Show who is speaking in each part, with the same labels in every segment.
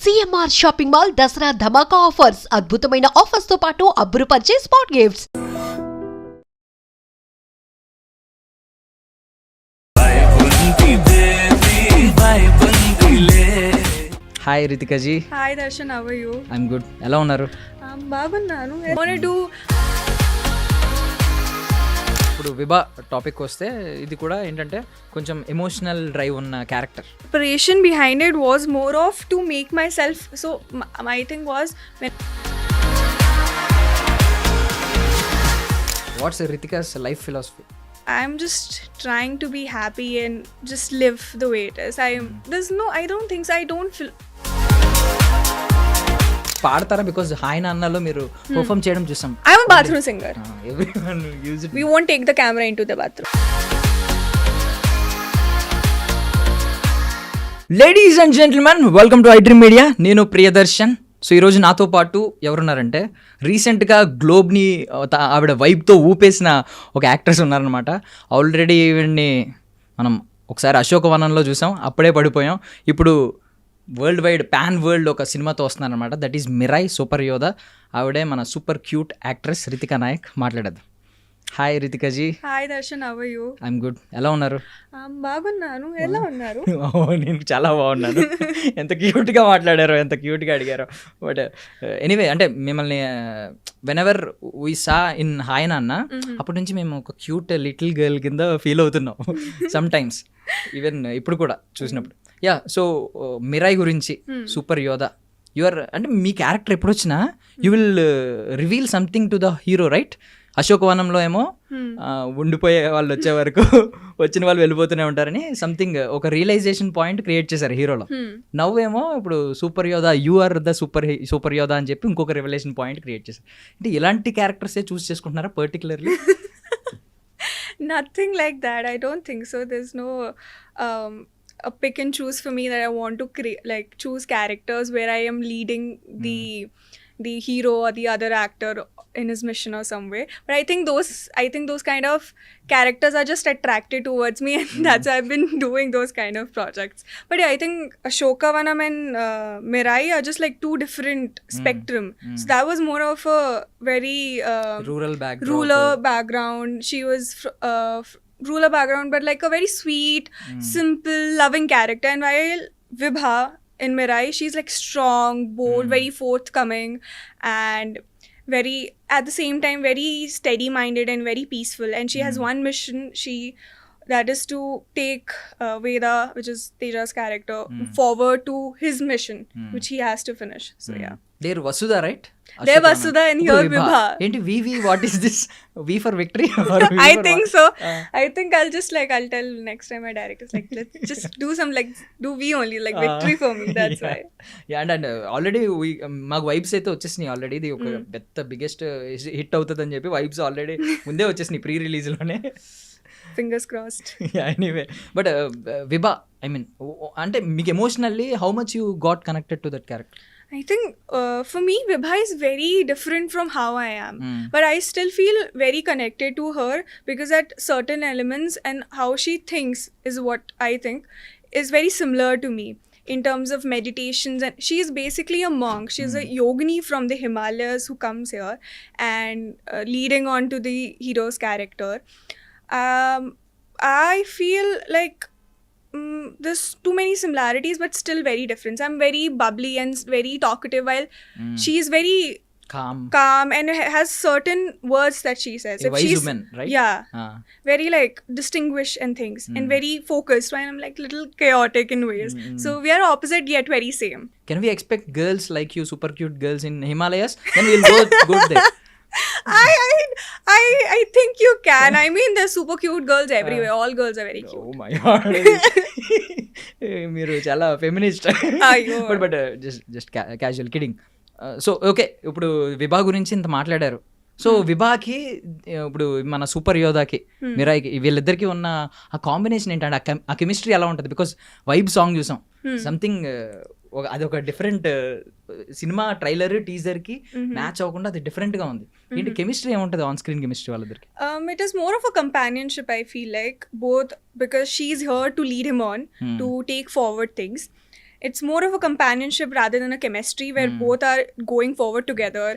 Speaker 1: CMR shopping mall Dasara dhamaka offers అద్భుతమైన offers తో పాటు అబ్బురుపరిచే spot gifts.
Speaker 2: Hi Ritika ji.
Speaker 3: Hi Darshan, how are you?
Speaker 2: I'm good. ఎలా ఉన్నారు?
Speaker 3: బాగున్నాను.
Speaker 2: ఇప్పుడు విభా టాపిక్ వస్తే ఇది కూడా ఏంటంటే కొంచెం ఎమోషనల్ డ్రైవ్ ఉన్న character.
Speaker 3: Inspiration behind it was more of to make myself, so my thing was when
Speaker 2: what's Ritika's life philosophy?
Speaker 3: I'm just trying to be happy and just live the way it is. I don't think so. I don't feel.
Speaker 2: పాడతారా? Because hi నాన్నలో మీరు perform చేయడం చూసాం.
Speaker 3: I'm a bathroom singer.
Speaker 2: Everyone use it.
Speaker 3: We won't take the camera into the bathroom.
Speaker 2: Ladies and gentlemen, welcome to iDream media. నేను Priyadarshan. So ఈరోజు నాతో పాటు ఎవరున్నారంటే రీసెంట్గా గ్లోబ్ని ఆవిడ వైబ్తో ఊపేసిన ఒక యాక్ట్రెస్ ఉన్నారనమాట. ఆల్రెడీ ఈవిడ్ని మనం ఒకసారి అశోకవనంలో చూసాం, అప్పుడే పడిపోయాం. ఇప్పుడు వరల్డ్ వైడ్ పాన్ వరల్డ్ ఒక సినిమాతో వస్తున్నారనమాట. That is Mirai super Yodha. ఆవిడే మన super cute actress Ritika Nayak. మాట్లాడద్దు. Hi Ritika ji.
Speaker 3: Hi Darshan, how are you?
Speaker 2: I'm good. ఎలా ఉన్నారు?
Speaker 3: బాగున్నాను. ఎలా ఉన్నారు?
Speaker 2: నేను చాలా బాగున్నాను. ఎంత క్యూట్గా మాట్లాడారో, ఎంత క్యూట్గా అడిగారో. బట్ ఎనీవే, అంటే మిమ్మల్ని whenever we saw in hi Nanna, అప్పటి నుంచి మేము ఒక క్యూట్ లిటిల్ గర్ల్ కింద ఫీల్ అవుతున్నాం సమ్ టైమ్స్, ఈవెన్ ఇప్పుడు కూడా చూసినప్పుడు. యా, సో మిరాయ్ గురించి సూపర్ యోధా యువర్, అంటే మీ క్యారెక్టర్ ఎప్పుడు వచ్చినా you will reveal something to the hero, right? అశోకవనంలో ఏమో ఉండిపోయే వాళ్ళు వచ్చే వరకు వచ్చిన వాళ్ళు వెళ్ళిపోతూనే ఉంటారని సంథింగ్ ఒక రియలైజేషన్ పాయింట్ క్రియేట్ చేశారు హీరోలో. నవ్వేమో ఇప్పుడు సూపర్ యోధా, యు ఆర్ ద సూపర్ యోధా అని చెప్పి ఇంకొక రివలేషన్ పాయింట్ క్రియేట్ చేశారు. అంటే ఇలాంటి క్యారెక్టర్సే చూస్ చేసుకుంటున్నారా particularly?
Speaker 3: Nothing like that. I don't think so. There's no a pick and choose for me that I want to choose characters where I am leading the hero or the other actor in his mission or some way. But I think those kind of characters are just attracted towards me, and that's why I've been doing those kind of projects. But yeah, I think Ashokavanam and Mirai are just like two different spectrum. So that was more of a very
Speaker 2: rural
Speaker 3: background. She was rural background, but like a very sweet, simple, loving character. And while Vibha in Mirai, she's like strong, bold, very forthcoming, and very, at the same time, very steady-minded and very peaceful. And she has one mission, that is to take Veda, which is Teja's character, forward to his mission, which he has to finish. So yeah.
Speaker 2: They're Vasudha, right?
Speaker 3: They're Vasudha and here Vibha.
Speaker 2: Enti VV, what is this? V for victory? Or V
Speaker 3: I
Speaker 2: for
Speaker 3: think
Speaker 2: what?
Speaker 3: so. I think I'll tell next time my director's like, let's just do some do V only, like victory for me. That's why.
Speaker 2: Yeah, and already మాకు vibes అయితే వచ్చేసినాయి. Already ఇది ఒక పెద్ద biggest hit అవుతుంది అని చెప్పి vibes already ముందే వచ్చేసినాయి ప్రీ రిలీజ్లోనే.
Speaker 3: Fingers crossed.
Speaker 2: Anyway, but Vibha, I mean, అంటే మీకు emotionally how much you got connected to that character?
Speaker 3: I think for me, Vibha is very different from how I am. But I still feel very connected to her because at certain elements and how she thinks is what I think is very similar to me in terms of meditations. And she is basically a monk. She is a yogini from the Himalayas who comes here and leading on to the hero's character. I feel like there's too many similarities but still very different. I'm very bubbly and very talkative while she's very calm and has certain words that she says.
Speaker 2: A wise woman, right?
Speaker 3: Yeah. Very like distinguished and things and very focused, while I'm like little chaotic in ways. So we are opposite yet very same.
Speaker 2: Can we expect girls like you, super cute girls in Himalayas? Then we'll go there.
Speaker 3: I think you can. I mean, there's super cute girls everywhere. All girls are very cute.
Speaker 2: Oh my god. మీరు చాలా feminist. But just casual kidding. So okay, ఇప్పుడు విభా గురించి ఇంత మాట్లాడారు. So విభాకి ఇప్పుడు మన super యోధాకి మిరాయికి వీళ్ళిద్దరికి ఉన్న ఆ కాంబినేషన్ ఏంటంటే ఆ కెమిస్ట్రీ ఎలా ఉంటుంది? బికాస్ వైబ్ సాంగ్ చూసాం, సంథింగ్ అది ఒక డిఫరెంట్ సినిమా ట్రైలర్ టీజర్ కి మ్యాచ్ అవ్వకుండా అది డిఫరెంట్ గా ఉంది. ఏంటి కెమిస్ట్రీ ఏముంటుంది ఆన్ స్క్రీన్ కెమిస్ట్రీ వాళ్ళిద్దరికి?
Speaker 3: It is more of a companionship, I feel like, both because she's here to lead him on, to take forward things. it's more of a companionship rather than a chemistry where both are going forward together,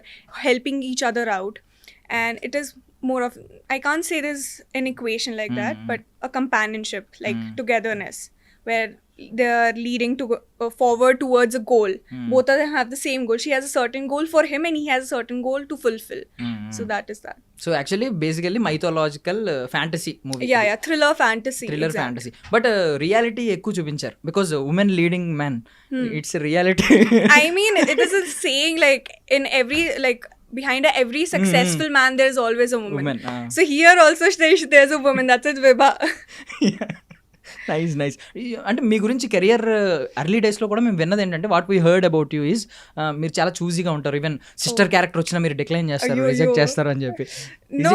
Speaker 3: helping each other out. And it is more of, I can't say there's an equation like that, but a companionship, like togetherness, where they're leading to forward towards a goal. Both of them have the same goal. She has a certain goal for him and he has a certain goal to fulfill. So that is that.
Speaker 2: So actually basically mythological fantasy movie,
Speaker 3: Yeah, thriller fantasy.
Speaker 2: Thriller
Speaker 3: exactly.
Speaker 2: Fantasy. But reality ఎక్కువ చూపించారు because women leading man, it's reality.
Speaker 3: I mean, it is a saying, like in every, like behind every successful man there's always a woman.
Speaker 2: Woman,
Speaker 3: So here also there's a woman. That's it, Vibha.
Speaker 2: Nice. అంటే మీ గురించి career early డేస్లో కూడా మేము విన్నది ఏంటంటే, what we heard about you is మీరు చాలా చూజీగా ఉంటారు. ఈవెన్ సిస్టర్ క్యారెక్టర్ వచ్చినా మీరు డిక్లైన్ చేస్తారు, రిజెక్ట్ చేస్తారు అని చెప్పి.
Speaker 3: No,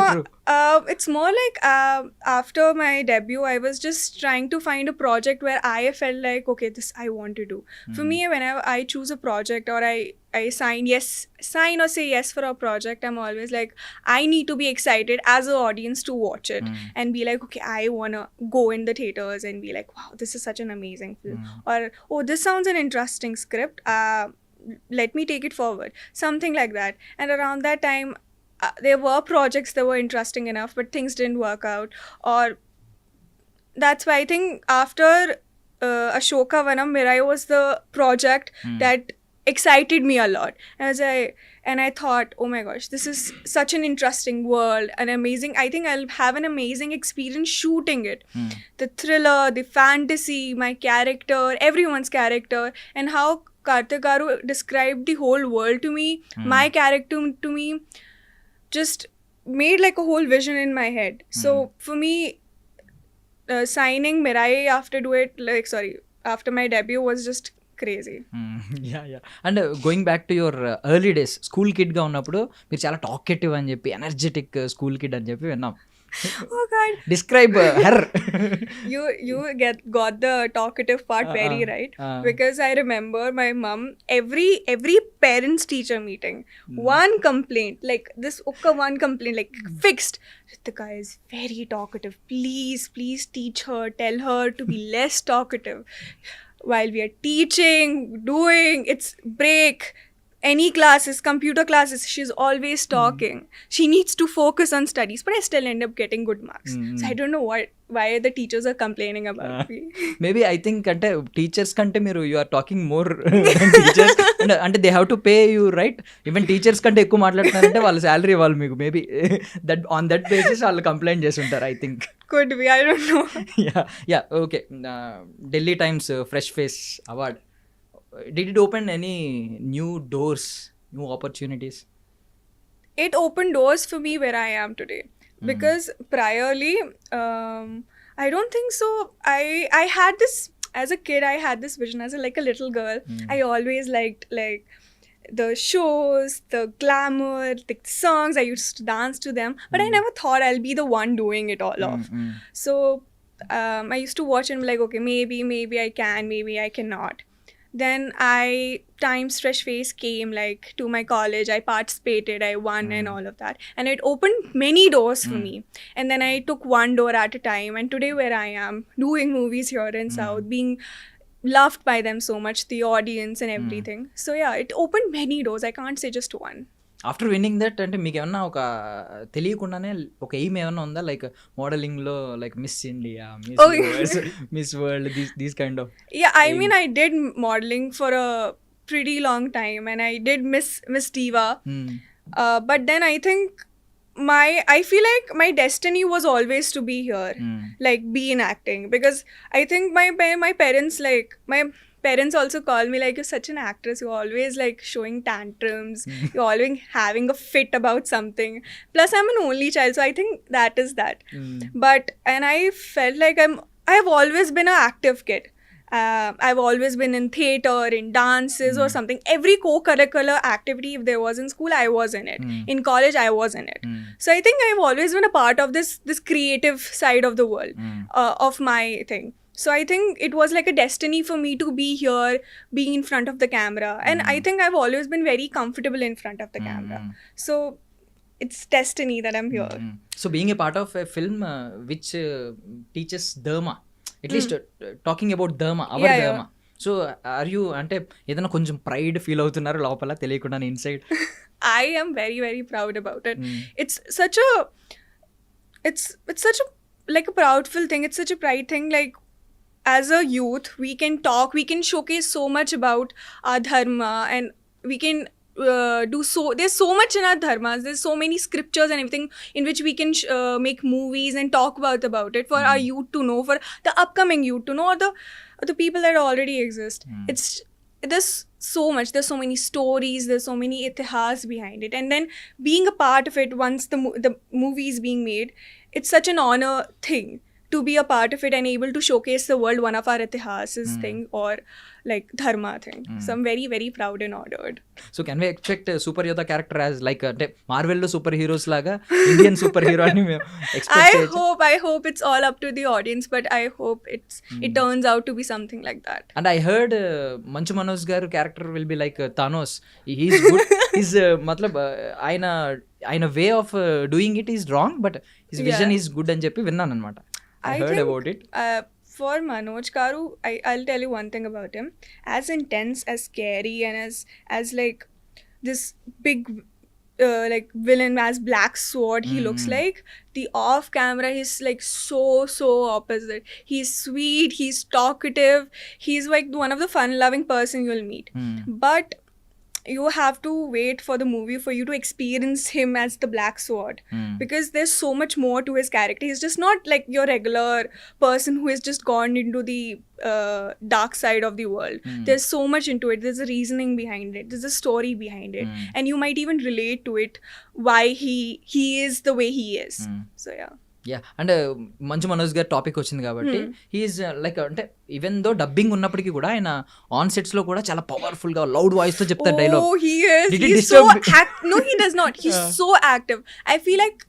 Speaker 3: it's more like after my debut, I was just trying to find a project where I felt like, okay, this I want to do. For me, whenever I choose a project or I sign or say yes for a project, I'm always like, I need to be excited as an audience to watch it and be like, okay, I want to go in the theaters and be like, wow, this is such an amazing film. Or, oh, this sounds an interesting script. Let me take it forward. Something like that. And around that time, there were projects that were interesting enough, but things didn't work out. Or that's why I think after Ashoka Vanam, Mirai was the project that excited me a lot. And I thought, oh my gosh, this is such an interesting world, an amazing, I think I'll have an amazing experience shooting it. The thriller, the fantasy, my character, everyone's character, and how Karthik Garu described the whole world to me, my character to me, just made like a whole vision in my head. So for me, signing Mirai after my debut was just crazy.
Speaker 2: And going back to your early days, school కిడ్గా ఉన్నప్పుడు మీరు చాలా talkative అని చెప్పి, energetic school kid అని చెప్పి విన్నాం.
Speaker 3: Oh God.
Speaker 2: Describe her.
Speaker 3: You got the talkative part very right. Because I remember my mom, every parents teacher meeting, one complaint, like this one complaint, like fixed. Ritika is very talkative. Please teach her. Tell her to be less talkative. While we are teaching, doing, it's break, any classes, computer classes, she's always talking. She needs to focus on studies, but I still end up getting good marks. So I don't know why the teachers are complaining about me.
Speaker 2: Maybe I think అంటే teachers కంటే మీరు you are talking more teachers, అంటే they have to pay you right. Even teachers కంటే ఎక్కువ మాట్లాడుతున్నారంటే వాళ్ళ salary ఇవ్వాలి మీకు. Maybe that on that basis వాళ్ళు కంప్లైంట్ చేసి ఉంటారు, I think.
Speaker 3: Could be, I don't know.
Speaker 2: Yeah, okay. Delhi Times Fresh Face Award. Did it open any new doors, new opportunities?
Speaker 3: It opened doors for me where I am today. Because priorly, I don't think so. I had this, as a kid, I had this vision as a little girl. I always liked like the shows, the glamour, the songs. I used to dance to them, but I never thought I'll be the one doing it all off. So I used to watch and be like, okay, maybe I can, maybe I cannot. Then Times Fresh Face came like to my college. I participated, I won and all of that. And it opened many doors for me. And then I took one door at a time. And today where I am, doing movies here in South, being loved by them so much, the audience and everything. So yeah, it opened many doors. I can't say just one.
Speaker 2: After winning that, అంటే మీకు ఏమన్నా ఒక తెలియకుండానే ఒక aim ఏమన్నా ఉందా, like మోడలింగ్లో, like miss India, miss world, these kind of?
Speaker 3: Yeah, I mean, I did modeling for a pretty long time and I did Miss Diva. But then I think I feel like my destiny was always to be here, like be in acting, because I think my parents, like my parents also call me like, you're such an actress, you're always like showing tantrums, you're always having a fit about something. Plus I'm an only child, so I think that is that. And I felt like I've always been an active kid. I've always been in theatre, in dances or something. Every co-curricular activity if there was in school, I was in it. In college, I was in it. So I think I've always been a part of this creative side of the world, of my thing. So I think it was like a destiny for me to be here, being in front of the camera. And I think I've always been very comfortable in front of the camera. So it's destiny that I'm here.
Speaker 2: So being a part of a film which teaches Dharma, at least talking about Dharma, our Dharma. So are you అంటే ఏదైనా కొంచెం pride feel అవుతున్నారు లోపల తెలియకుండా inside?
Speaker 3: I am very, very proud about it. It's such a, it's such a, like a proudful thing. It's such a pride thing. Like, as a youth, we can talk, we can showcase so much about our dharma, and we can do so. There's so much in our dharmas. There's so many scriptures and everything in which we can make movies and talk about it for our youth to know, for the upcoming youth to know, or the people that already exist. There's so much. There's so many stories. There's so many itihas behind it, and then being a part of it once the movie is being made, it's such an honor thing to be a part of it and able to showcase the world one of our itihas's thing, or like dharma thing. So I'm very, very proud and honored.
Speaker 2: So can we expect super Yodha character as like అంటే మార్వెల్లో super heroes లాగా Indian super hero అని మేము expect చేయొచ్చు?
Speaker 3: I hope it's all up to the audience, but I hope it turns out to be something like that.
Speaker 2: And I heard Manchu Manoj garu character will be like Thanos. He's good. His matlab ఆయన way of doing it is wrong, but his vision is good అని చెప్పి విన్నాను అనమాట. I heard
Speaker 3: think,
Speaker 2: about it.
Speaker 3: For Manoj Karu, I'll tell you one thing about him. As intense, as scary, and as like this big like villain, as Black Sword he looks like, the off camera he's like so opposite. He's sweet, he's talkative, he's like one of the fun loving person you'll meet. But you have to wait for the movie for you to experience him as the Black Sword, because there's so much more to his character. He's just not like your regular person who has just gone into the dark side of the world. There's so much into it. There's a reasoning behind it. There's a story behind it, and you might even relate to it, why he is the way he is. So yeah.
Speaker 2: Yeah, and Manchu Manoj గారి topic వచ్చింది కాబట్టి he's like అంటే even though dubbing ఉన్నప్పటికీ కూడా ఆయన on sets లో కూడా చాలా పవర్ఫుల్ గా లౌడ్ వాయిస్ తో చెప్తారు dialogue.
Speaker 3: Oh, he is. He's so no, he does not. He's so active. I feel like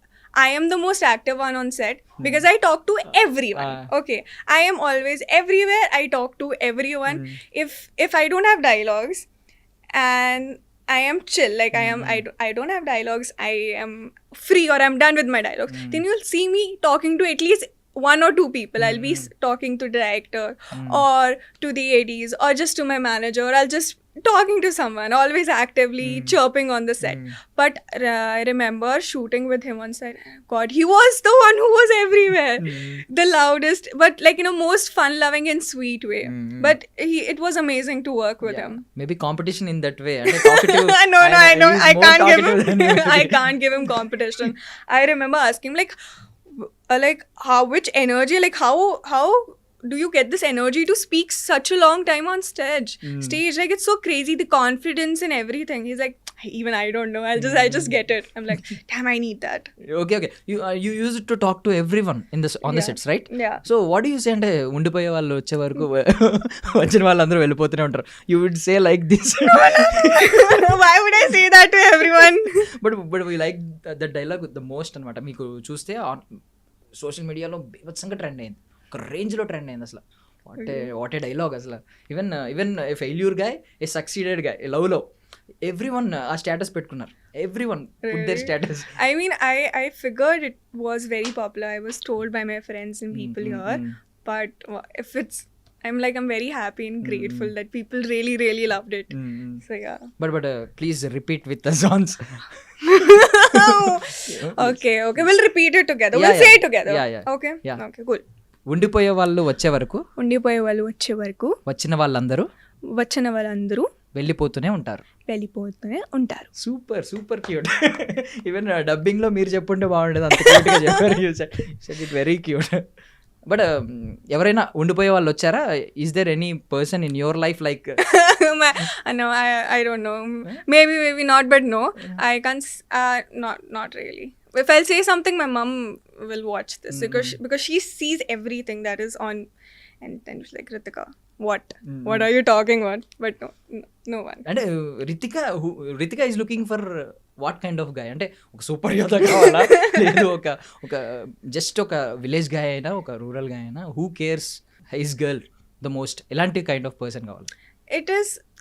Speaker 3: I am the most active one on set because I talk to everyone. Okay, I am always everywhere. I talk to everyone. If I don't have dialogues and I am chill, like I don't have dialogues, I am free, or I'm done with my dialogues, then you'll see me talking to at least one or two people. I'll be talking to the director or to the ADs or just to my manager, or I'll just talking to someone, always actively chirping on the set. But I remember shooting with him on set. God, he was the one who was everywhere, the loudest, but like in a most fun loving and sweet way. But it was amazing to work with him.
Speaker 2: Maybe competition in that way. Talkative,
Speaker 3: no, I know. I can't give him competition. I remember asking like how, which energy, like how do you get this energy to speak such a long time on stage? Like it's so crazy, the confidence and everything. He's like, even I don't know, I just get it. I'm like, damn, I need that.
Speaker 2: Okay, you use it to talk to everyone on the sets, right?
Speaker 3: Yeah.
Speaker 2: So what do you say అంటే ఉండిపోయే వాళ్ళు వచ్చే వరకు వచ్చిన వాళ్ళందరూ వెళ్ళిపోతూనే ఉంటారు, you would say like this?
Speaker 3: No, why would I say that to everyone?
Speaker 2: but we like the dialogue the most అనమాట. మీకు చూస్తే సోషల్ మీడియాలో బీభత్సంగా ట్రెండ్ అయింది, ఒక రేంజ్లో ట్రెండ్ అయింది అసలు. వాట్ ఏ డైలాగ్ అసలు. Even a failure guy, A succeeded guy, లవ్లో ఎవ్రీవన్ ఆ స్టేటస్ పెట్టుకున్నారు. Everyone put their status.
Speaker 3: I mean, I figured it was very popular. I was told by my friends and people here. But if I'm very happy and grateful that people really, really loved it. So yeah.
Speaker 2: But please repeat with the songs.
Speaker 3: Okay. We'll repeat it together. We'll say it together.
Speaker 2: Yeah.
Speaker 3: Okay.
Speaker 2: Yeah.
Speaker 3: Okay, cool.
Speaker 2: ఉండిపోయే వాళ్ళు వచ్చే వరకు వచ్చిన వాళ్ళందరూ వెళ్ళిపోతూనే ఉంటారు. Super cute. Even dubbing లో మీరు చెప్పుంటే బాగుండేది, అంత క్యూట్ గా చెప్పారు. It very cute. బట్ ఎవరైనా ఉండిపోయే వాళ్ళు వచ్చారా? Is there any person in your life like?
Speaker 3: No, I don't know. Maybe not, but no. I can't. Not really. If I'll say something, my mom will watch this because she sees everything that is on, and then she's like, Ritika, what are you talking about? But no one.
Speaker 2: And Ritika is looking for what kind of guy? అంటే ఒక super యోధా కావాలా, లేదు ఒక just ఒక village guy అయినా, ఒక rural guy అయినా, who cares his girl the most, ఎలాంటి కైండ్ ఆఫ్ పర్సన్ కావాలి?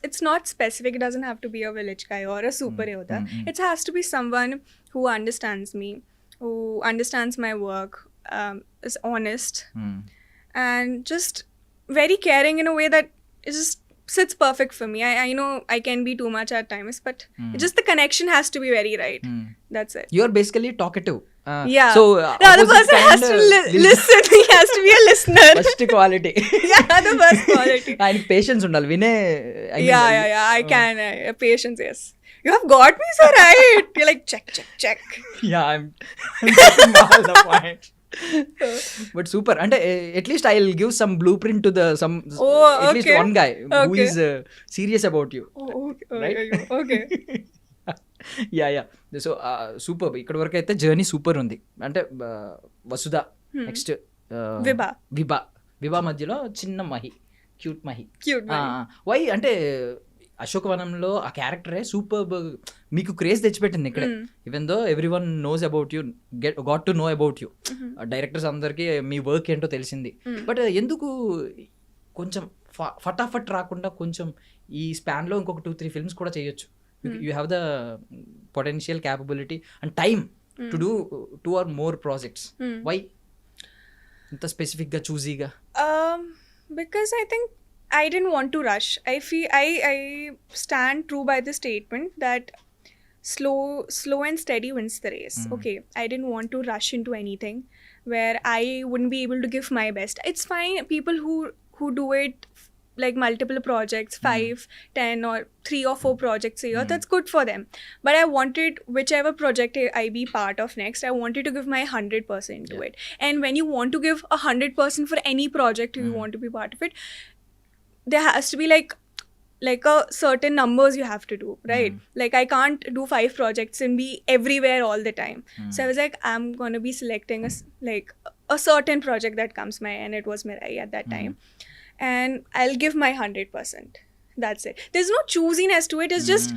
Speaker 3: It's not specific. It doesn't have to be a village guy or a super yoda. It has to be someone who understands me, who understands my work, is honest, and just very caring in a way that is just sits perfect for me. I know I can be too much at times, but just the connection has to be very right. That's it.
Speaker 2: You are basically talkative.
Speaker 3: Yeah.
Speaker 2: So
Speaker 3: the other
Speaker 2: opposite
Speaker 3: person has
Speaker 2: kind,
Speaker 3: to listen. He has to be a listener.
Speaker 2: First quality.
Speaker 3: Yeah, the first quality.
Speaker 2: ఆయనకి patience ఉండాలి వినే.
Speaker 3: Yeah. I can. Patience, yes. You have got me so right. You're like, check.
Speaker 2: Yeah, I'm getting all the point. But super. అంటే at least I will give some blue print to the sum at least
Speaker 3: okay.
Speaker 2: One guy who
Speaker 3: Okay.
Speaker 2: Is serious about you. Right?
Speaker 3: Okay.
Speaker 2: Yeah so super. ఇక్కడ వరకు అయితే journey super ఉంది. అంటే వసుధ, next విభా మధ్యలో చిన్న cute Mahi. Why అంటే అశోకవనంలో ఆ క్యారెక్టరే సూపర్ మీకు క్రేజ్ తెచ్చిపెట్టింది ఇక్కడ. Even though every one knows about you, got to know about you. Directors అందరికీ మీ వర్క్ ఏంటో తెలిసింది. బట్ ఎందుకు కొంచెం ఫటాఫట్ రాకుండా కొంచెం ఈ స్పాన్లో ఇంకొక 2-3 ఫిల్మ్స్ కూడా చేయొచ్చు. You have the potential capability and time to do 2 or more projects. Why ఇంత స్పెసిఫిక్గా చూజీగా?
Speaker 3: Because I think I didn't want to rush. I feel I stand true by the statement that slow and steady wins the race. Okay, I didn't want to rush into anything where I wouldn't be able to give my best. It's fine people who do it like multiple projects, 5, 10 or 3 or 4 projects a year. That's good for them. But I wanted whichever project I be part of next, I wanted to give my 100% to it. And when you want to give 100% for any project you want to be part of it, there has to be like a certain numbers you have to do, right? Like I can't do 5 projects and be everywhere all the time. So I was like, I'm going to be selecting a certain project that comes my, and it was Mirai at that time, and I'll give my 100%. That's it. There's no choosiness to it. It's just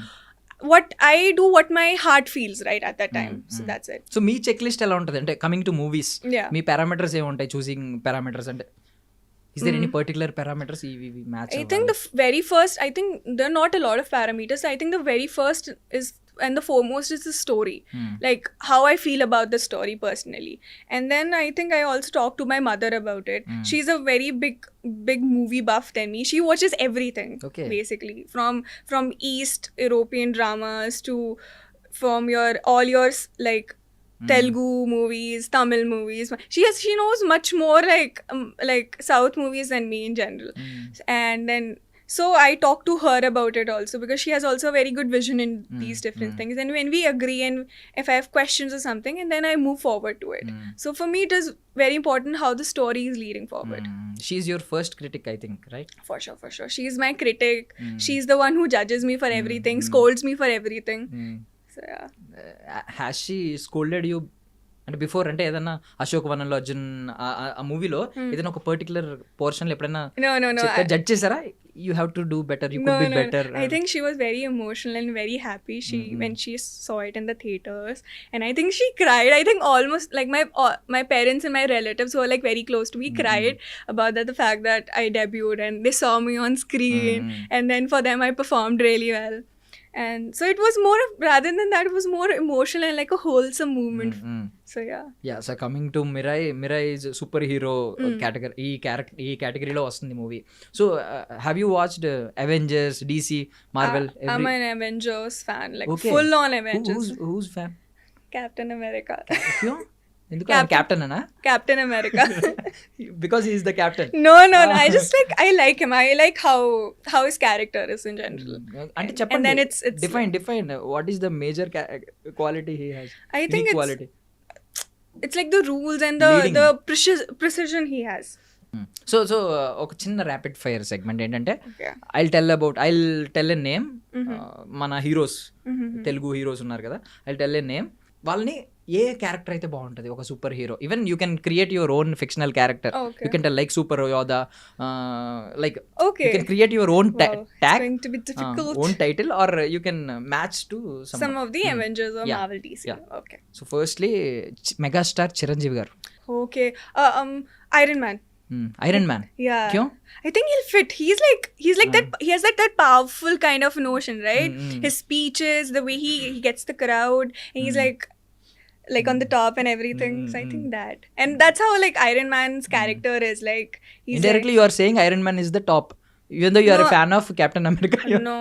Speaker 3: what I do, what my heart feels right at that time. So that's it.
Speaker 2: So మీ check list ఎలా ఉంటుంది అంటే coming to movies?
Speaker 3: Yeah.
Speaker 2: మీ parameters ఏముంటాయి? Choosing parameters అంటే is there any particular parameters we match?
Speaker 3: I think the very first, I think there are not a lot of parameters. I think the very first is, and the foremost is the story, like how I feel about the story personally. And then I think I also talked to my mother about it. She's a very big movie buff than me. She watches everything.
Speaker 2: Okay.
Speaker 3: Basically from East European dramas to from all your like Telugu movies, Tamil movies. She knows much more like South movies than me in general. And then so I talked to her about it also, because she has also a very good vision in these different things. And when we agree, and if I have questions or something, and then I move forward to it. So for me it is very important how the story is leading forward.
Speaker 2: She's your first critic, I think, right?
Speaker 3: For sure. She's my critic. She's the one who judges me for everything, scolds me for everything. So yeah.
Speaker 2: Has she scolded you? అంటే before అంటే ఏదన్నా అశోక్ వనంలో అర్జున్ ఆ మూవీలో ఏదైనా ఒక particular పోర్షన్లో ఎప్పుడైనా
Speaker 3: No.
Speaker 2: Judge చేశారా? You have to do better, you could be better?
Speaker 3: I think she was very emotional and very happy when she saw it in the theaters, and I think she cried. I think almost like my parents and my relatives who are like very close to me cried about the fact that I debuted and they saw me on screen, and then for them I performed really well. And so it was more of, rather than that, it was more emotional and like a wholesome movement. So yeah.
Speaker 2: So coming to Mirai is super hero category. ఈ కేటగిరీలో వస్తుంది movie. So have you watched Avengers, DC, Marvel?
Speaker 3: I'm an Avengers fan, like full on Avengers.
Speaker 2: Who's fan?
Speaker 3: Captain America.
Speaker 2: ఎందుకు captain అనా?
Speaker 3: Captain America.
Speaker 2: Because he is the captain.
Speaker 3: No. I just I like him. I like how his character is in general.
Speaker 2: అంటే చెప్పండి.
Speaker 3: And then it's
Speaker 2: define what is the major quality he has?
Speaker 3: I think it's like the rules and the precision he has.
Speaker 2: So ఒక చిన్న rapid fire segment ఏంటంటే I'll tell a name. మన heroes, Telugu heroes ఉన్నారు కదా, I'll tell a name. వాళ్ళని ఏ character అయితే బాగుంటుంది, ఒక super hero, even you can create your own fictional character. You can tell like super Yodha, like you can create your own tag, own title, or you can match to
Speaker 3: some of the Avengers or Marvel DC. Okay.
Speaker 2: So firstly megastar Chiranjeevi garu.
Speaker 3: Okay. Iron Man.
Speaker 2: Iron Man.
Speaker 3: Yeah.
Speaker 2: Kyun?
Speaker 3: I think he'll fit. He's like that. He has that powerful kind of notion, right? His speeches, the way he gets the crowd, and he's like on the top and everything. So I think that, and that's how like Iron Man's character is like. He's
Speaker 2: indirectly, you are saying Iron Man is the top. Even though you are a
Speaker 3: No.
Speaker 2: fan of Captain America.
Speaker 3: No,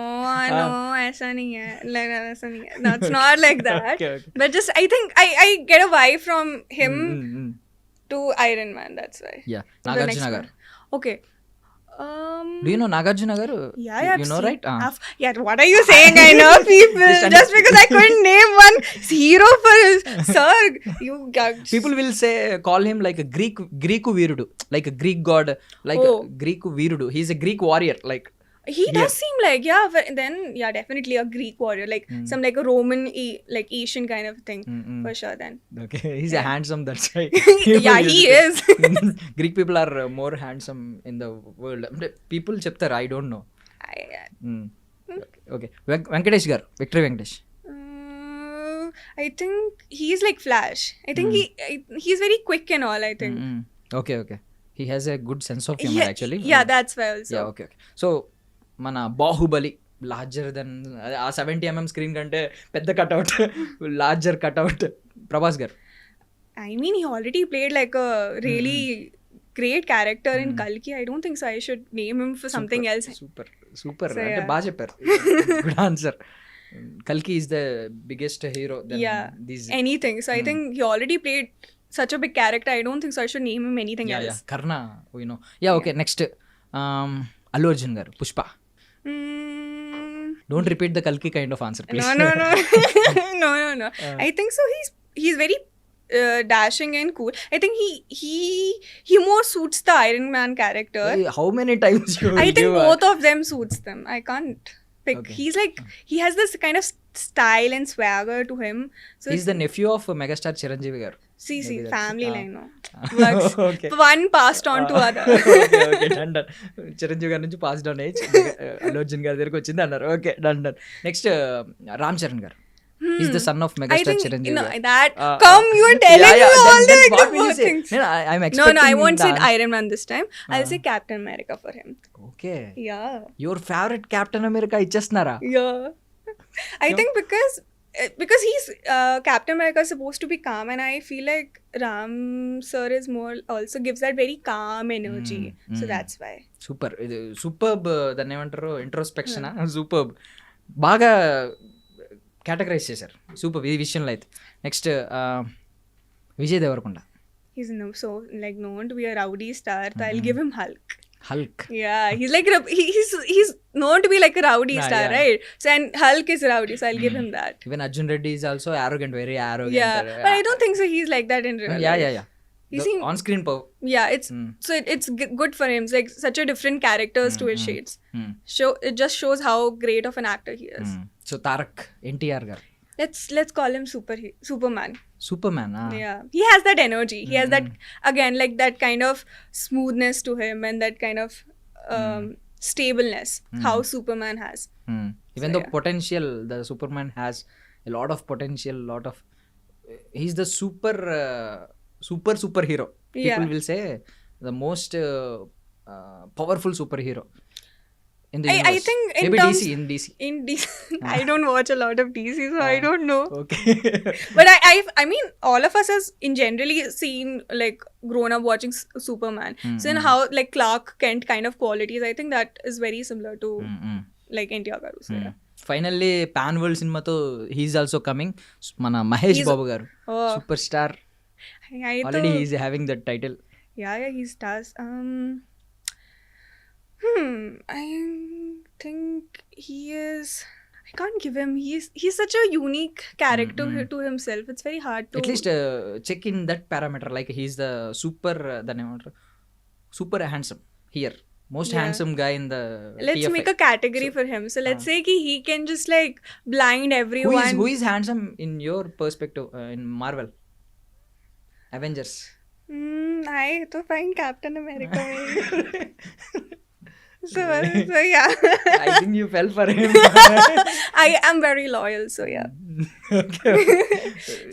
Speaker 3: ऐसा नहीं है. Like ऐसा नहीं है. That's not like that.
Speaker 2: Okay, okay.
Speaker 3: But just I think I get a vibe from him
Speaker 2: Mm.
Speaker 3: to Iron Man. That's why.
Speaker 2: Yeah.
Speaker 3: The next
Speaker 2: Nagarjuna garu.
Speaker 3: one. Okay.
Speaker 2: Do you know Nagarjuna garu?
Speaker 3: Yeah,
Speaker 2: You
Speaker 3: I've
Speaker 2: know,
Speaker 3: seen-
Speaker 2: right?
Speaker 3: Yeah, what are you saying? I know people. Just because I couldn't name one hero for sir. You
Speaker 2: People will say, call him like a Greek Virudu, like a Greek god, like
Speaker 3: Oh.
Speaker 2: a Greek Virudu. He's a Greek warrior, like.
Speaker 3: He does seem like, yeah, but then, yeah, definitely a Greek warrior, like some like a Roman, like Asian kind of thing, for sure then.
Speaker 2: Okay, he's a handsome, that's why.
Speaker 3: Yeah, he is.
Speaker 2: Greek people are more handsome in the world. People చెప్తారు, I don't know. Okay. Venkatesh garu, Victory Venkatesh.
Speaker 3: I think he's like Flash. I think he's very quick and all, I think.
Speaker 2: Okay. He has a good sense of humor, actually.
Speaker 3: Yeah, that's why also.
Speaker 2: Yeah, okay. So, మన Baahubali larger than ఆ 70mm screen కంటే పెద్ద cutout, larger cutout Prabhas గారు.
Speaker 3: I mean, he already played like a really great character in Kalki. I don't think so. I should name him for something else.
Speaker 2: Super
Speaker 3: So,
Speaker 2: అంటే
Speaker 3: yeah.
Speaker 2: బాగా చెప్పారు. Good answer. కల్కి is the biggest hero then
Speaker 3: Yeah,
Speaker 2: these.
Speaker 3: anything. So I think he already played such a big character. I don't think so. I should name him anything else.
Speaker 2: Karna, you know. Yeah, okay. Next Allu Arjun గారు, Pushpa. Don't repeat the Kalki kind of answer, please.
Speaker 3: No. No. I think so. He's very dashing and cool. I think he more suits the Iron Man character.
Speaker 2: Hey, how many times you will
Speaker 3: I think
Speaker 2: give
Speaker 3: both of them suits them. I can't pick.
Speaker 2: Okay.
Speaker 3: He's like, he has this kind of style and swagger to him. So
Speaker 2: He's the nephew of megastar Chiranjeevi garu.
Speaker 3: see,
Speaker 2: Maybe that's
Speaker 3: family
Speaker 2: it.
Speaker 3: line. No. Works.
Speaker 2: Okay.
Speaker 3: One passed on to other.
Speaker 2: Okay, done. Chiranjeevi గారి నుంచి pass down age Allu Arjun గారి దగ్గరికి వచ్చింది అన్నారు. Okay, done. Next Ram Charan garu. Is the son of
Speaker 3: I
Speaker 2: megastar
Speaker 3: think,
Speaker 2: Chiranjeevi garu.
Speaker 3: that come you are telling me all the things.
Speaker 2: I'm
Speaker 3: No,
Speaker 2: expecting
Speaker 3: I won't say
Speaker 2: the-
Speaker 3: Iron Man this time. I'll say Captain America for him.
Speaker 2: Okay,
Speaker 3: Yeah.
Speaker 2: your favorite Captain America ఇచ్చేస్తున్నారా?
Speaker 3: Yeah. I think because he's Captain America is supposed to be calm, and I feel like Ram sir is more also gives that very calm energy. So that's why.
Speaker 2: Superb దాన్ని ఏమంటారు, introspection. Superb బాగా categorise చేశారు. Super ఈ విషయంలో అయితే. Next Vijay Deverakonda.
Speaker 3: He's so like known to be a rowdy star, so I'll give him Hulk.
Speaker 2: Hulk.
Speaker 3: Yeah, he's like he's known to be like a rowdy
Speaker 2: Yeah,
Speaker 3: star,
Speaker 2: yeah.
Speaker 3: right? So and Hulk is rowdy, so I'll give him that.
Speaker 2: Even Arjun Reddy is also arrogant, very arrogant.
Speaker 3: Yeah, but I don't think so. He's like that in real life.
Speaker 2: Yeah.
Speaker 3: He seems-
Speaker 2: On screen power.
Speaker 3: Yeah, it's so it's good for him. It's like such a different characters to his shades. It just shows how great of an actor he is.
Speaker 2: So Tarak, NTR garu.
Speaker 3: Let's call him Superman.
Speaker 2: Superman.
Speaker 3: Yeah, he has that energy. He has that, again, like that kind of smoothness to him and that kind of stableness how Superman has.
Speaker 2: Even
Speaker 3: So,
Speaker 2: though
Speaker 3: yeah.
Speaker 2: potential, the Superman has a lot of potential, he's the superhero. People
Speaker 3: Yeah.
Speaker 2: will say the most powerful superhero in the
Speaker 3: I
Speaker 2: universe.
Speaker 3: think in
Speaker 2: maybe
Speaker 3: terms-
Speaker 2: DC.
Speaker 3: In DC, I don't watch a lot of DC, so I don't know.
Speaker 2: Okay.
Speaker 3: But I mean, all of us has in generally seen, like, grown up watching Superman. So in how, like, Clark Kent kind of qualities, I think that is very similar to like NTR garu. So yeah.
Speaker 2: Finally pan world సినిమాతో he's also coming. మన Mahesh Babu garu,
Speaker 3: Oh.
Speaker 2: Super star.
Speaker 3: I
Speaker 2: already he's having that title.
Speaker 3: Yeah, he stars. I think he is. I can't give him. He's such a unique character to himself. It's very hard to.
Speaker 2: At least check in that parameter, like he's the super, దాన్ని ఏమంటారు, super handsome here, most handsome guy in the
Speaker 3: Let's
Speaker 2: TFI.
Speaker 3: make a category for him. So let's say he can just like blind everyone.
Speaker 2: Who is handsome in your perspective in Marvel, Avengers?
Speaker 3: I to find Captain America. So yeah.
Speaker 2: I think you fell for him.
Speaker 3: I am very loyal, so yeah.
Speaker 2: Okay.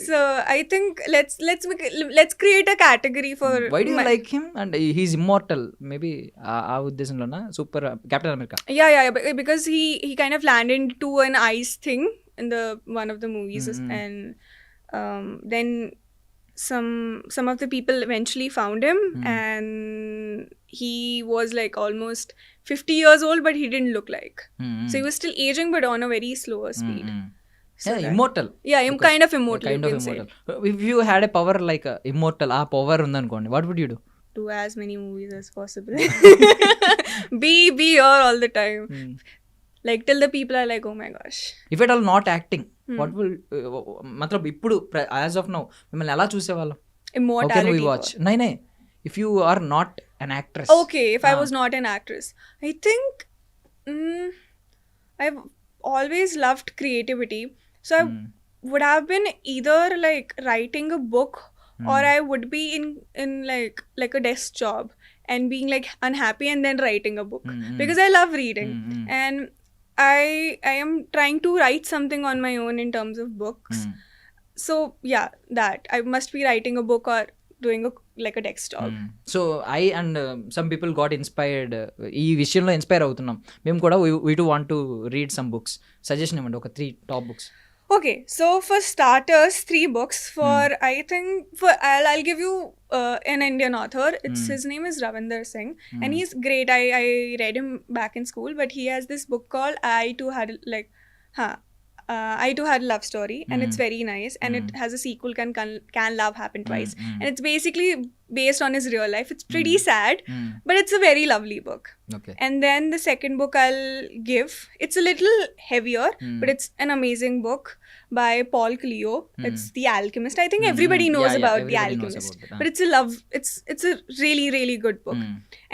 Speaker 3: So I think let's create a category for.
Speaker 2: Why do you like him? And he's immortal. Maybe ఆ ఉద్దేశంలోనా super captain America?
Speaker 3: Yeah, because he kind of landed into an ice thing in the one of the movies, and then some of the people eventually found him, and he was like almost 50 years old, but he didn't look like. So he was still aging, but on a very slower speed. So
Speaker 2: Yeah,
Speaker 3: that-
Speaker 2: immortal.
Speaker 3: Yeah, kind of immortal.
Speaker 2: Kind
Speaker 3: you
Speaker 2: of
Speaker 3: can say.
Speaker 2: immortal. If you had a power like immortal, ఆ power ఉందనుకోండి, what would you do?
Speaker 3: Do as many movies as possible. be here all the time. Like till the people are like, oh my gosh.
Speaker 2: If at all not acting, what will మతలబ్ ఇప్పుడు as of now మిమ్మల్ని ఎలా చూసేవాళ్ళం? How can
Speaker 3: Immortality.
Speaker 2: we watch? No. If you are not an actress.
Speaker 3: Okay, if I was not an actress, I think I've always loved creativity. So I would have been either like writing a book, or I would be in like a desk job and being like unhappy and then writing a book because I love reading, and I am trying to write something on my own in terms of books. So yeah, that I must be writing a book or doing like a desk job.
Speaker 2: So I and some people got inspired, ఈ విషయంలో inspire అవుతున్నాం మేము కూడా. We to want to read some books. Suggestion ఇవ్వండి, ఒక 3 top books.
Speaker 3: Okay, so for starters, 3 books. For I think for I'll give you an Indian author. His name is Ravinder Singh, and he's great. I read him back in school, but he has this book called I Too Had a Love Story, and it's very nice, and it has a sequel, Can Love Happen Twice, and it's basically based on his real life. It's pretty sad, but it's a very lovely book.
Speaker 2: Okay.
Speaker 3: And then the second book I'll give, it's a little heavier, but it's an amazing book by Paul Cleo. It's The Alchemist. I think everybody knows
Speaker 2: Yeah,
Speaker 3: about The
Speaker 2: everybody knows
Speaker 3: Alchemist,
Speaker 2: about it,
Speaker 3: but it's a really, really good book.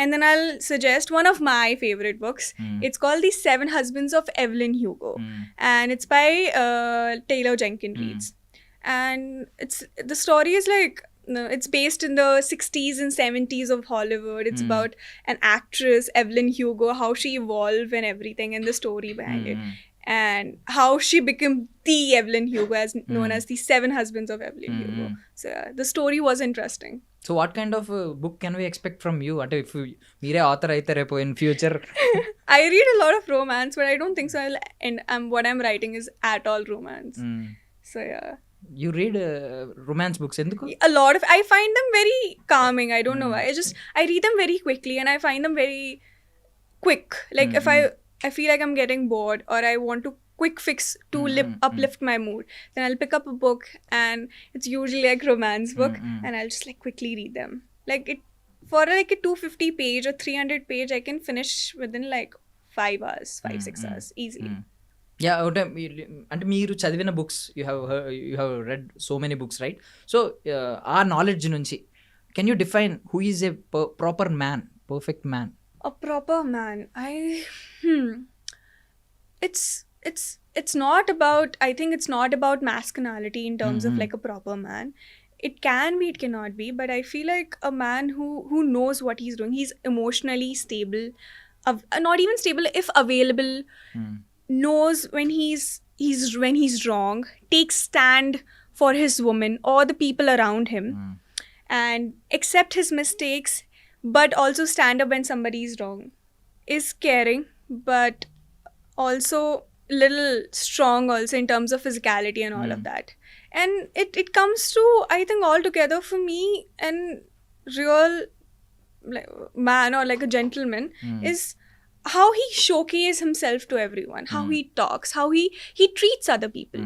Speaker 3: And then I'll suggest one of my favorite books. It's called The 7 Husbands of Evelyn Hugo, and it's by Taylor Jenkins Reid. And the story is like, it's based in the 60s and 70s of Hollywood. It's about an actress, Evelyn Hugo, how she evolved and everything, and the story behind it, and how she became the Evelyn Hugo, as known as the 7 Husbands of Evelyn Hugo. So the story was interesting.
Speaker 2: So what kind of book can we expect from you? అంటే if మీరే author అయితే రేపు in future.
Speaker 3: I read a lot of romance, but I don't think so. What I'm writing is at all romance. So yeah.
Speaker 2: You read romance books, ఎందుకు?
Speaker 3: A lot of, I find them very calming. I don't know why. I read them very quickly, and I find them very quick. Like if I feel like I'm getting bored, or I want to quick fix to uplift my mood, then I'll pick up a book, and it's usually like romance book, and I'll just like quickly read them. Like it, for like a 250 page or 300 page, I can finish within like 5 hours, 5-6 hours easily.
Speaker 2: Yeah, అంటే మీరు చదివిన books, you have read so many books, right? So ఆ knowledge నుంచి can you define who is a proper man, perfect man?
Speaker 3: A proper man, it's not about, I think it's not about masculinity in terms of like a proper man. It can be, it cannot be, but I feel like a man who knows what he's doing. He's emotionally stable, not even stable, if available, knows when he's wrong, takes stand for his woman or the people around him, and accept his mistakes, but also stand up when somebody is wrong, is caring, but also little strong also in terms of physicality and all of that. And it comes to, I think, all together for me, and real like, man or like a gentleman is how he showcases himself to everyone, how he talks, how he treats other people.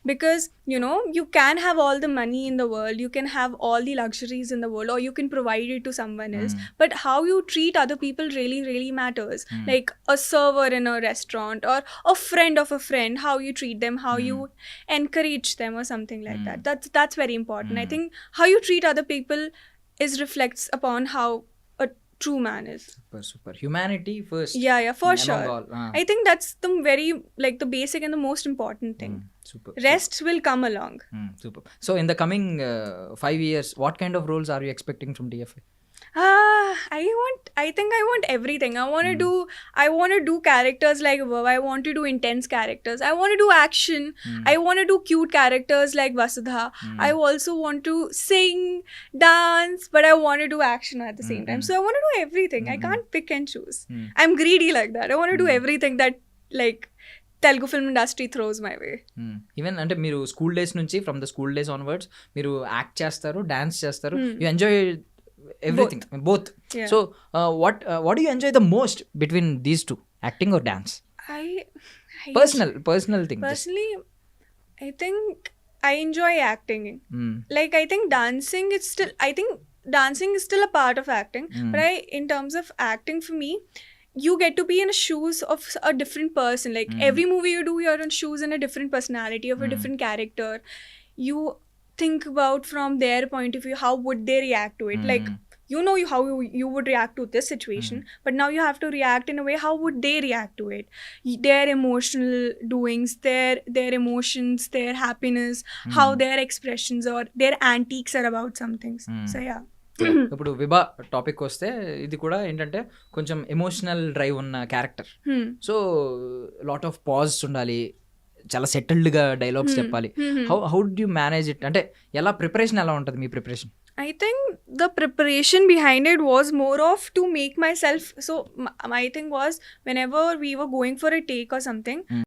Speaker 3: Because, you know, you can have all the money in the world, you can have all the luxuries in the world, or you can provide it to someone else, but how you treat other people really, really matters. Like a server in a restaurant, or a friend of a friend, how you treat them, how you encourage them, or something like that. That's very important. I think how you treat other people reflects upon how a true man is.
Speaker 2: Super. Humanity first.
Speaker 3: Yeah, for
Speaker 2: Among
Speaker 3: sure.
Speaker 2: all.
Speaker 3: I think that's the very, like, the basic and the most important thing.
Speaker 2: Super.
Speaker 3: Rest will come along.
Speaker 2: Super. So in the coming 5 years, what kind of roles are you expecting from DFA?
Speaker 3: I think I want everything. I want to do characters like Vav. I want to do intense characters. I want to do action. I want to do cute characters like Vasudha. I also want to sing, dance, but I want to do action at the same time. So I want to do everything. I can't pick and choose. I'm greedy like that. I want to do everything that, like, Telugu film industry throws my way.
Speaker 2: Even అంటే మీరు school days నుంచి from the school days onwards మీరు act చేస్తారు, dance చేస్తారు, you enjoy everything both.
Speaker 3: Yeah.
Speaker 2: So what you enjoy the most between these two, acting are dance? Personal thing.
Speaker 3: Personally, I think I enjoy acting. Like I think dancing is still a part of acting. But in terms of acting, for me, you get to be in the shoes of a different person. Like every movie you do, you're in shoes in a different personality of a different character. You think about from their point of view, how would they react to it? Like you know how you would react to this situation, but now you have to react in a way, how would they react to it? Their emotional doings, their emotions, their happiness, how their expressions or their antics are about some things. So yeah.
Speaker 2: ఇప్పుడు విభా topic వస్తే ఇది కూడా ఏంటంటే కొంచెం emotional drive ఉన్న character. So lot of pause ఉండాలి, చాలా సెటిల్డ్గా dialogues చెప్పాలి. How do you manage it? అంటే ఎలా ప్రిపరేషన్ ఎలా ఉంటుంది మీ preparation?
Speaker 3: I think the preparation behind it was more of to make myself, so my thing was whenever we were going for a take or something,